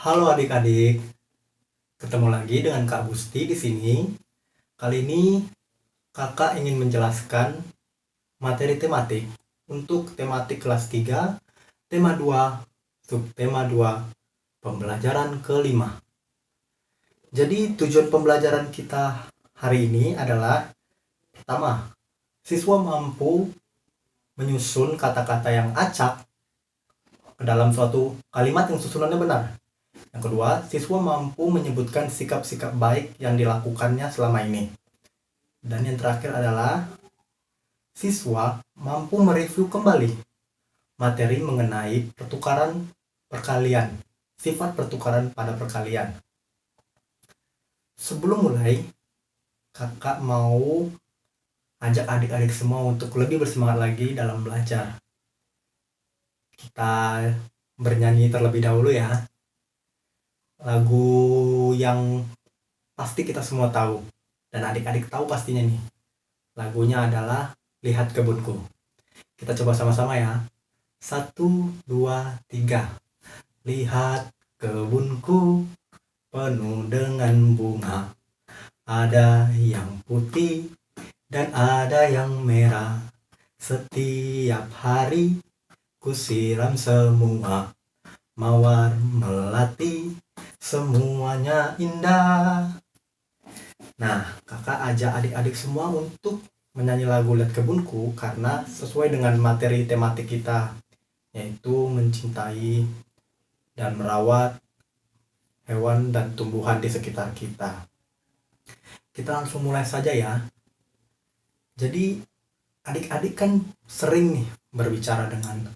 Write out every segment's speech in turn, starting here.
Halo adik-adik, ketemu lagi dengan Kak Gusti di sini. Kali ini Kakak ingin menjelaskan materi tematik untuk tematik kelas 3, tema 2, subtema 2, pembelajaran kelima. Jadi tujuan pembelajaran kita hari ini adalah pertama, siswa mampu menyusun kata-kata yang acak ke dalam suatu kalimat yang susunannya benar. Yang kedua, siswa mampu menyebutkan sikap-sikap baik yang dilakukannya selama ini. Dan yang terakhir adalah siswa mampu mereview kembali materi mengenai pertukaran perkalian, sifat pertukaran pada perkalian. Sebelum mulai, kakak mau ajak adik-adik semua untuk lebih bersemangat lagi dalam belajar. Kita bernyanyi terlebih dahulu ya. Lagu yang pasti kita semua tahu dan adik-adik tahu pastinya nih. Lagunya adalah Lihat Kebunku. Kita coba sama-sama ya. 1, 2, 3. Lihat kebunku penuh dengan bunga. Ada yang putih dan ada yang merah. Setiap hari ku siram semua. Mawar melati semuanya indah. Nah, kakak ajak adik-adik semua untuk menyanyi lagu Lihat Kebunku karena sesuai dengan materi tematik kita, yaitu mencintai dan merawat hewan dan tumbuhan di sekitar kita. Kita langsung mulai saja ya. Jadi adik-adik kan sering nih berbicara dengan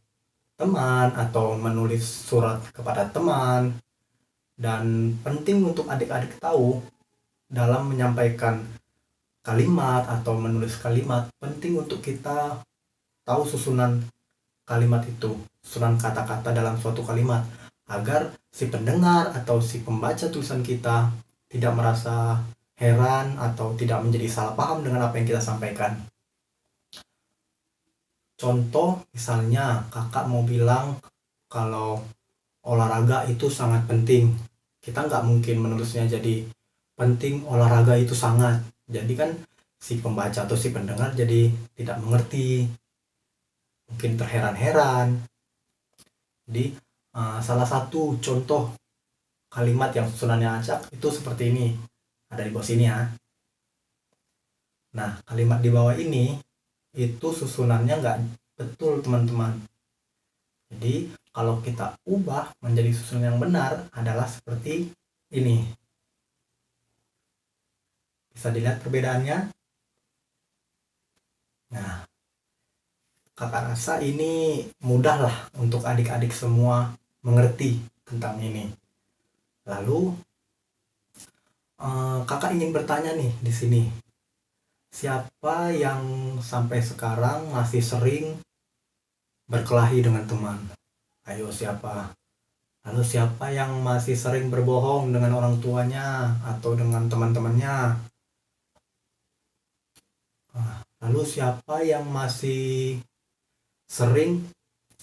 teman atau menulis surat kepada teman, dan penting untuk adik-adik tahu dalam menyampaikan kalimat atau menulis kalimat, penting untuk kita tahu susunan kalimat itu, susunan kata-kata dalam suatu kalimat, agar si pendengar atau si pembaca tulisan kita tidak merasa heran atau tidak menjadi salah paham dengan apa yang kita sampaikan. Contoh misalnya kakak mau bilang kalau olahraga itu sangat penting, kita nggak mungkin menulisnya jadi penting olahraga itu sangat. Jadi kan si pembaca atau si pendengar jadi tidak mengerti, mungkin terheran-heran. Jadi salah satu contoh kalimat yang susunannya acak itu seperti ini, ada di bawah sini ya. Nah, kalimat di bawah ini itu susunannya nggak betul teman-teman. Jadi kalau kita ubah menjadi susunan yang benar adalah seperti ini. Bisa dilihat perbedaannya. Nah, kakak rasa ini mudah lah untuk adik-adik semua mengerti tentang ini. Lalu kakak ingin bertanya nih di sini, siapa yang sampai sekarang masih sering berkelahi dengan teman? Ayo siapa? Lalu siapa yang masih sering berbohong dengan orang tuanya atau dengan teman-temannya? Lalu siapa yang masih sering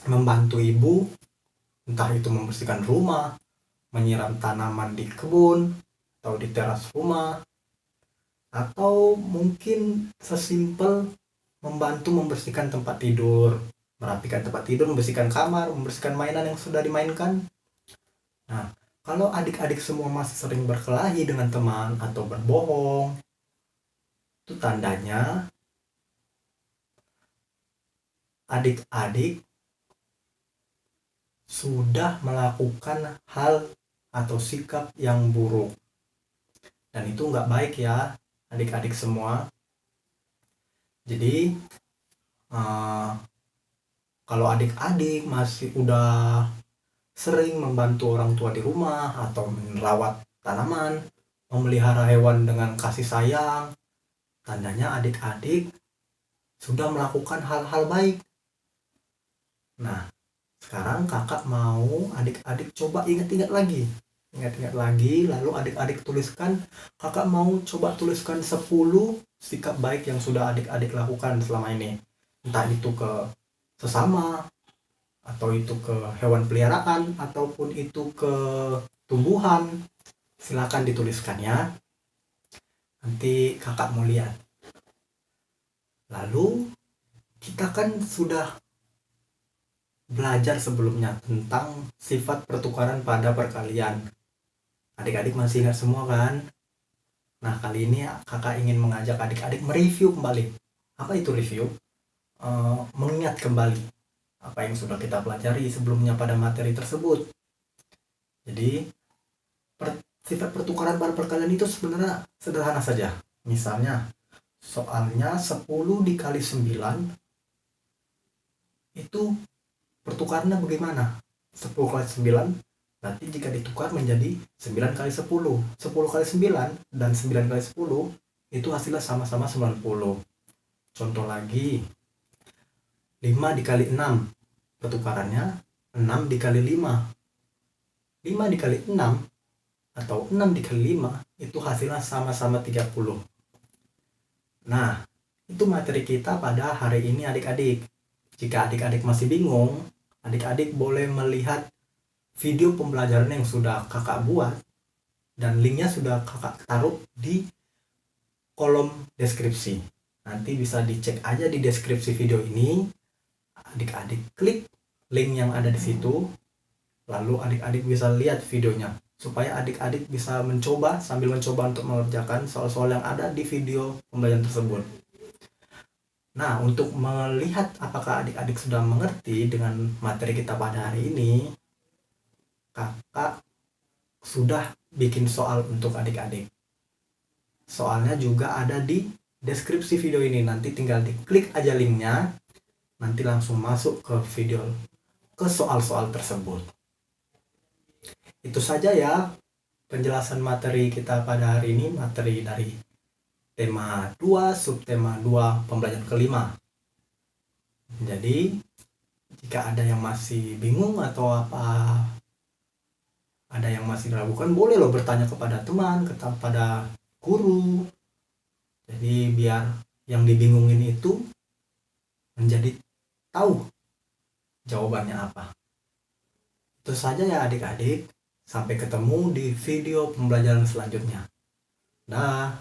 membantu ibu, entah itu membersihkan rumah, menyiram tanaman di kebun atau di teras rumah, atau mungkin sesimpel membantu membersihkan tempat tidur, merapikan tempat tidur, membersihkan kamar, membersihkan mainan yang sudah dimainkan. Nah, kalau adik-adik semua masih sering berkelahi dengan teman atau berbohong, itu tandanya adik-adik sudah melakukan hal atau sikap yang buruk. Dan itu nggak baik ya adik-adik semua. Jadi kalau adik-adik masih udah sering membantu orang tua di rumah atau merawat tanaman, memelihara hewan dengan kasih sayang, tandanya adik-adik sudah melakukan hal-hal baik. Nah, sekarang kakak mau adik-adik coba ingat-ingat lagi. Ingat-ingat lagi, lalu adik-adik tuliskan, kakak mau coba tuliskan 10 sikap baik yang sudah adik-adik lakukan selama ini. Entah itu ke sesama, atau itu ke hewan peliharaan, ataupun itu ke tumbuhan, silakan dituliskan ya. Nanti kakak mau lihat. Lalu kita kan sudah belajar sebelumnya tentang sifat pertukaran pada perkalian. Adik-adik masih ingat semua kan? Nah, kali ini kakak ingin mengajak adik-adik mereview kembali. Apa itu review? Mengingat kembali apa yang sudah kita pelajari sebelumnya pada materi tersebut. Jadi, sifat pertukaran pada perkalian itu sebenarnya sederhana saja. Misalnya, soalnya 10 dikali 9 itu pertukarannya bagaimana? 10 kali 9 berarti jika ditukar menjadi 9 kali 10. 10 kali 9 dan 9 kali 10 itu hasilnya sama-sama 90. Contoh lagi, 5 dikali 6 pertukarannya 6 dikali 5. 5 dikali 6 atau 6 dikali 5 itu hasilnya sama-sama 30. Nah, itu materi kita pada hari ini adik-adik. Jika adik-adik masih bingung, adik-adik boleh melihat video pembelajaran yang sudah kakak buat dan linknya sudah kakak taruh di kolom deskripsi. Nanti bisa dicek aja di deskripsi video ini. Adik-adik klik link yang ada di situ, lalu adik-adik bisa lihat videonya supaya adik-adik bisa sambil mencoba untuk mengerjakan soal-soal yang ada di video pembelajaran tersebut. Nah, untuk melihat apakah adik-adik sudah mengerti dengan materi kita pada hari ini, kakak sudah bikin soal untuk adik-adik. Soalnya juga ada di deskripsi video ini. Nanti tinggal diklik aja linknya, nanti langsung masuk ke video, ke soal-soal tersebut. Itu saja ya penjelasan materi kita pada hari ini, materi dari tema 2, subtema 2, pembelajaran kelima. Jadi, jika ada yang masih bingung atau ada yang masih diragukan, boleh loh bertanya kepada teman, kepada guru. Jadi biar yang dibingungin itu menjadi tahu jawabannya apa. Itu saja ya adik-adik. Sampai ketemu di video pembelajaran selanjutnya. Dah.